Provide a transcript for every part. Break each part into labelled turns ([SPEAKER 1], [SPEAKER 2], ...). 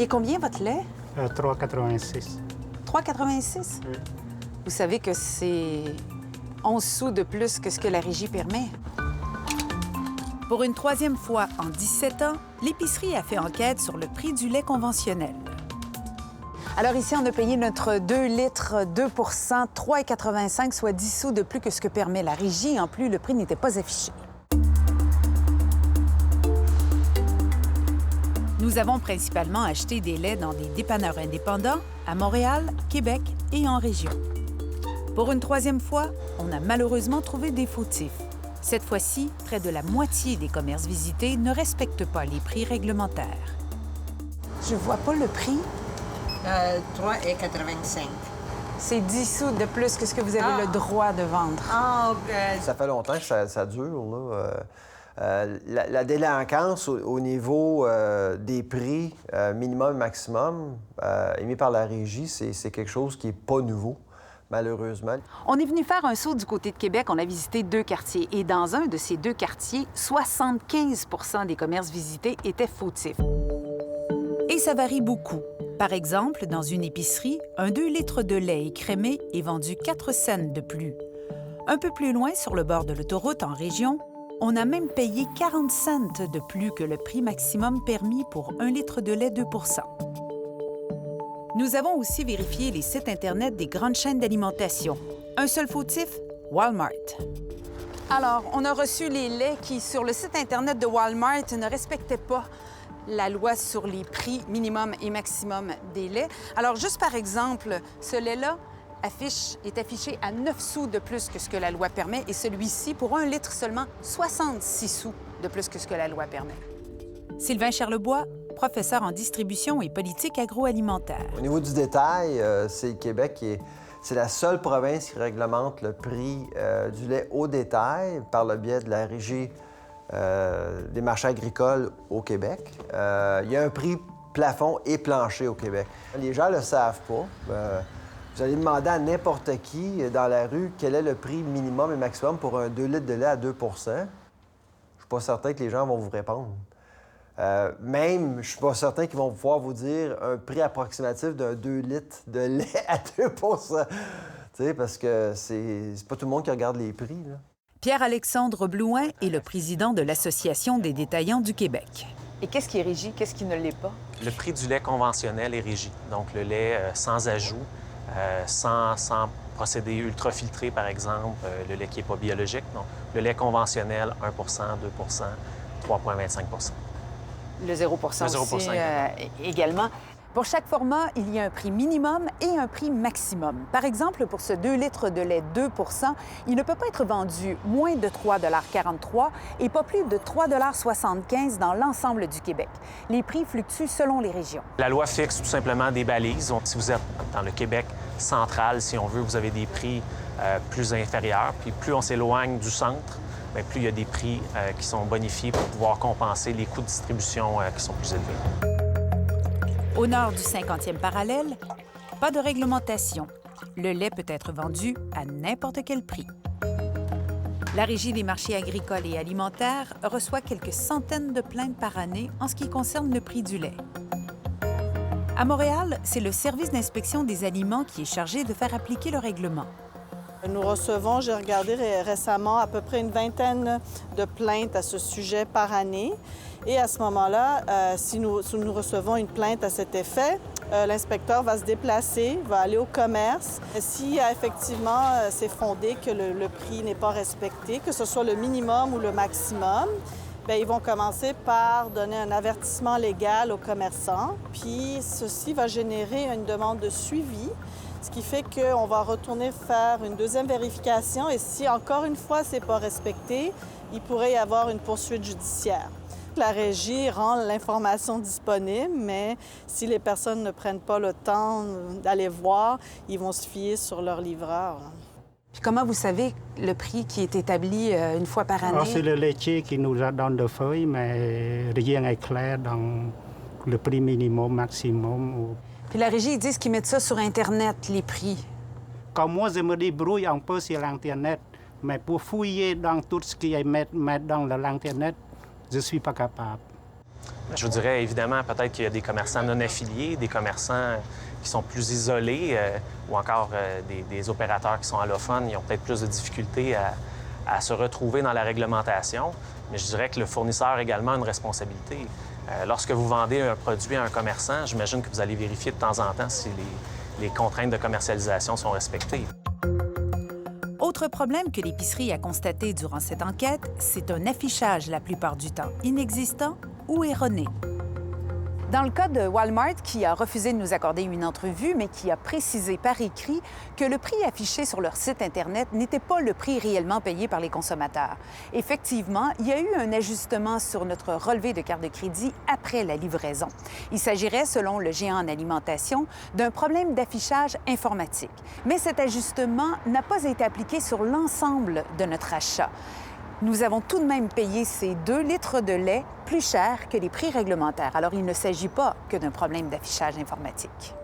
[SPEAKER 1] Et combien votre lait?
[SPEAKER 2] 3,86.
[SPEAKER 1] 3,86?
[SPEAKER 2] Oui.
[SPEAKER 1] Vous savez que c'est 11 sous de plus que ce que la régie permet. Pour une troisième fois en 17 ans, l'épicerie a fait enquête sur le prix du lait conventionnel. Alors ici, on a payé notre 2 litres 2 3,85, soit 10 sous de plus que ce que permet la régie. En plus, le prix n'était pas affiché. Nous avons principalement acheté des laits dans des dépanneurs indépendants à Montréal, Québec et en région. Pour une troisième fois, on a malheureusement trouvé des fautifs. Cette fois-ci, près de la moitié des commerces visités ne respectent pas les prix réglementaires. Je vois pas le prix.
[SPEAKER 3] 3,85.
[SPEAKER 1] C'est 10 sous de plus que ce que vous avez le droit de vendre.
[SPEAKER 3] Ah, OK.
[SPEAKER 4] Ça fait longtemps que ça dure, là. La délinquance au niveau des prix minimum et maximum émis par la régie, c'est quelque chose qui n'est pas nouveau, malheureusement.
[SPEAKER 1] On est venu faire un saut du côté de Québec. On a visité 2 quartiers. Et dans un de ces 2 quartiers, 75 des commerces visités étaient fautifs. Et ça varie beaucoup. Par exemple, dans une épicerie, un 2 litres de lait écrémé est vendu 4 cents de plus. Un peu plus loin, sur le bord de l'autoroute, en région, on a même payé 40 cents de plus que le prix maximum permis pour 1 litre de lait 2 %. Nous avons aussi vérifié les sites Internet des grandes chaînes d'alimentation. Un seul fautif, Walmart. Alors, on a reçu les laits qui, sur le site Internet de Walmart, ne respectaient pas la loi sur les prix minimum et maximum des laits. Alors, juste par exemple, ce lait-là est affiché à 9 sous de plus que ce que la loi permet et celui-ci, pour 1 litre seulement, 66 sous de plus que ce que la loi permet. Sylvain Charlebois, professeur en distribution et politique agroalimentaire.
[SPEAKER 4] Au niveau du détail, c'est le Québec c'est la seule province qui réglemente le prix du lait au détail par le biais de la régie des marchés agricoles au Québec. Il y a un prix plafond et plancher au Québec. Les gens ne le savent pas. Vous allez demander à n'importe qui dans la rue quel est le prix minimum et maximum pour un 2 litres de lait à 2 % Je ne suis pas certain que les gens vont vous répondre. Même, je ne suis pas certain qu'ils vont pouvoir vous dire un prix approximatif d'un 2 litres de lait à 2 parce que c'est pas tout le monde qui regarde les prix, là.
[SPEAKER 1] Pierre-Alexandre Blouin est le président de l'Association des détaillants du Québec. Et qu'est-ce qui est régi? Qu'est-ce qui ne l'est pas?
[SPEAKER 5] Le prix du lait conventionnel est régi. Donc, le lait sans ajout, sans procédé ultra-filtré, par exemple, le lait qui n'est pas biologique. Donc, le lait conventionnel, 1 2 3,25
[SPEAKER 1] Le 0
[SPEAKER 5] Le 0
[SPEAKER 1] aussi, également. Pour chaque format, il y a un prix minimum et un prix maximum. Par exemple, pour ce 2 litres de lait 2 il ne peut pas être vendu moins de 3,43 et pas plus de 3,75 dans l'ensemble du Québec. Les prix fluctuent selon les régions.
[SPEAKER 5] La loi fixe tout simplement des balises. Donc, si vous êtes dans le Québec central, si on veut, vous avez des prix plus inférieurs. Puis plus on s'éloigne du centre, bien, plus il y a des prix qui sont bonifiés pour pouvoir compenser les coûts de distribution qui sont plus élevés.
[SPEAKER 1] Au nord du 50e parallèle, pas de réglementation. Le lait peut être vendu à n'importe quel prix. La Régie des marchés agricoles et alimentaires reçoit quelques centaines de plaintes par année en ce qui concerne le prix du lait. À Montréal, c'est le service d'inspection des aliments qui est chargé de faire appliquer le règlement.
[SPEAKER 6] Nous recevons, j'ai regardé récemment, à peu près une vingtaine de plaintes à ce sujet par année. Et à ce moment-là, si nous recevons une plainte à cet effet, l'inspecteur va se déplacer, va aller au commerce. Si effectivement c'est fondé que le prix n'est pas respecté, que ce soit le minimum ou le maximum, bien, ils vont commencer par donner un avertissement légal aux commerçants. Puis ceci va générer une demande de suivi, ce qui fait qu'on va retourner faire une deuxième vérification. Et si, encore une fois, ce n'est pas respecté, il pourrait y avoir une poursuite judiciaire. La régie rend l'information disponible, mais si les personnes ne prennent pas le temps d'aller voir, ils vont se fier sur leur livreur.
[SPEAKER 1] Puis comment vous savez le prix qui est établi une fois par année?
[SPEAKER 2] C'est le laitier qui nous donne des feuilles, mais rien n'est clair dans le prix minimum, maximum.
[SPEAKER 1] Puis la régie, ils disent qu'ils mettent ça sur Internet, les prix.
[SPEAKER 2] Comme moi, je me débrouille un peu sur l'Internet, mais pour fouiller dans tout ce qui est mis dans l'Internet, je ne suis pas capable.
[SPEAKER 5] Je vous dirais, évidemment, peut-être qu'il y a des commerçants non affiliés, des commerçants qui sont plus isolés ou encore des opérateurs qui sont allophones. Ils ont peut-être plus de difficultés à se retrouver dans la réglementation. Mais je dirais que le fournisseur a également une responsabilité. Lorsque vous vendez un produit à un commerçant, j'imagine que vous allez vérifier de temps en temps si les contraintes de commercialisation sont respectées.
[SPEAKER 1] Autre problème que l'épicerie a constaté durant cette enquête, c'est un affichage la plupart du temps inexistant ou erroné. Dans le cas de Walmart, qui a refusé de nous accorder une entrevue, mais qui a précisé par écrit que le prix affiché sur leur site Internet n'était pas le prix réellement payé par les consommateurs. Effectivement, il y a eu un ajustement sur notre relevé de carte de crédit après la livraison. Il s'agirait, selon le géant en alimentation, d'un problème d'affichage informatique. Mais cet ajustement n'a pas été appliqué sur l'ensemble de notre achat. Nous avons tout de même payé ces 2 litres de lait plus cher que les prix réglementaires. Alors, il ne s'agit pas que d'un problème d'affichage informatique.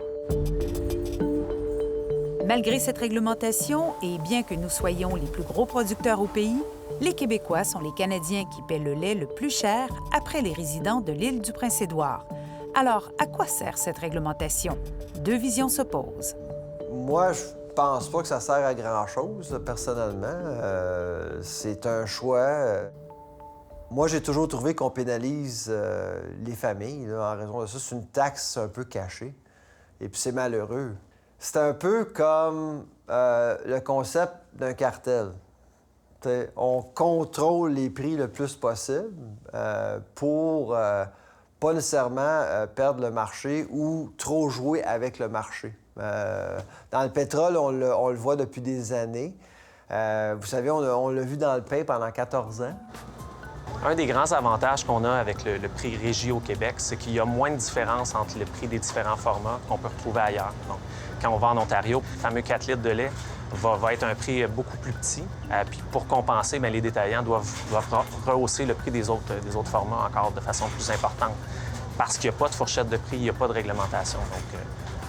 [SPEAKER 1] Malgré cette réglementation, et bien que nous soyons les plus gros producteurs au pays, les Québécois sont les Canadiens qui paient le lait le plus cher après les résidents de l'île du Prince-Édouard. Alors, à quoi sert cette réglementation? 2 visions s'opposent.
[SPEAKER 4] Moi, je pense pas que ça sert à grand-chose, personnellement. C'est un choix. Moi, j'ai toujours trouvé qu'on pénalise les familles là, en raison de ça. C'est une taxe un peu cachée. Et puis, c'est malheureux. C'est un peu comme le concept d'un cartel. T'sais, on contrôle les prix le plus possible pour pas nécessairement perdre le marché ou trop jouer avec le marché. Dans le pétrole, on le voit depuis des années. Vous savez, on l'a vu dans le pain pendant 14 ans.
[SPEAKER 5] Un des grands avantages qu'on a avec le prix régi au Québec, c'est qu'il y a moins de différence entre le prix des différents formats qu'on peut retrouver ailleurs. Donc, quand on va en Ontario, le fameux 4 litres de lait va être un prix beaucoup plus petit. Puis pour compenser, bien, les détaillants doivent rehausser le prix des autres formats encore de façon plus importante. Parce qu'il n'y a pas de fourchette de prix, il n'y a pas de réglementation. Donc,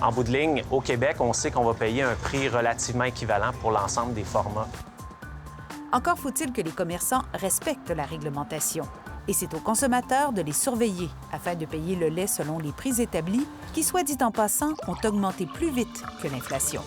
[SPEAKER 5] en bout de ligne, au Québec, on sait qu'on va payer un prix relativement équivalent pour l'ensemble des formats.
[SPEAKER 1] Encore faut-il que les commerçants respectent la réglementation. Et c'est aux consommateurs de les surveiller afin de payer le lait selon les prix établis qui, soit dit en passant, ont augmenté plus vite que l'inflation.